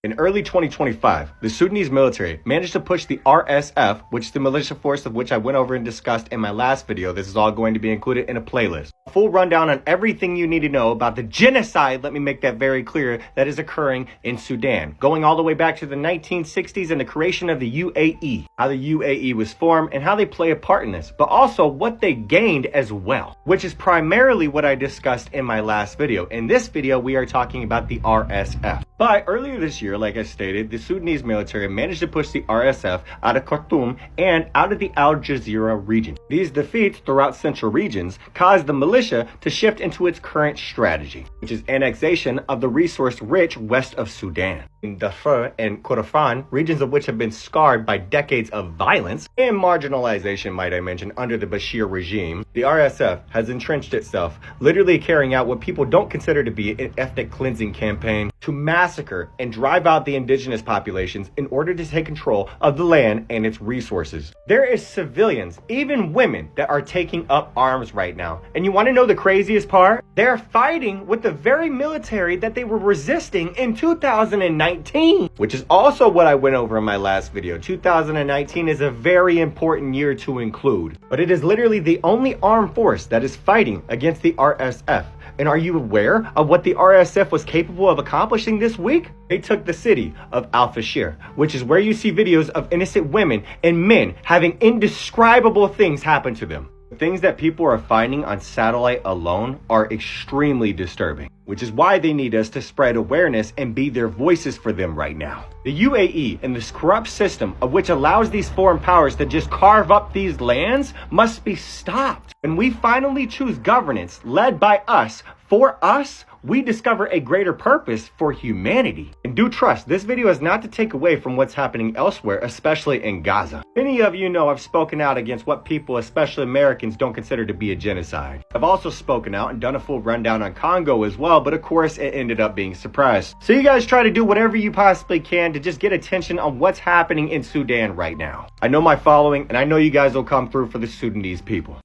In early 2025, the Sudanese military managed to push the RSF, which is the militia force of which I went over and discussed in my last video. This is all going to be included in a playlist. A full rundown on everything you need to know about the genocide, let me make that very clear, that is occurring in Sudan, going all the way back to the 1960s and the creation of the UAE, how the UAE was formed and how they play a part in this, but also what they gained as well, which is primarily what I discussed in my last video. In this video, we are talking about the RSF. But earlier this year, like I stated, the Sudanese military managed to push the RSF out of Khartoum and out of the Al Jazeera region. These defeats throughout central regions caused the militia to shift into its current strategy, which is annexation of the resource-rich west of Sudan. In Darfur and Kordofan, regions of which have been scarred by decades of violence and marginalization, might I mention, under the Bashir regime, the RSF has entrenched itself, literally carrying out what people don't consider to be an ethnic cleansing campaign to massacre and drive out the indigenous populations in order to take control of the land and its resources. There is civilians, even women, that are taking up arms right now. And you want to know the craziest part? They're fighting with the very military that they were resisting in 2019, which is also what I went over in my last video. 2019 is a very important year to include, but it is literally the only armed force that is fighting against the RSF. And are you aware of what the RSF was capable of accomplishing this week? They took the city of Al-Fashir, which is where you see videos of innocent women and men having indescribable things happen to them. The things that people are finding on satellite alone are extremely disturbing, which is why they need us to spread awareness and be their voices for them right now. The UAE and this corrupt system of which allows these foreign powers to just carve up these lands must be stopped. When we finally choose governance led by us, for us, we discover a greater purpose for humanity. And do trust, this video is not to take away from what's happening elsewhere, especially in Gaza. Many of you know I've spoken out against what people, especially Americans, don't consider to be a genocide. I've also spoken out and done a full rundown on Congo as well, but of course it ended up being suppressed. So you guys try to do whatever you possibly can to just get attention on what's happening in Sudan right now. I know my following, and I know you guys will come through for the Sudanese people.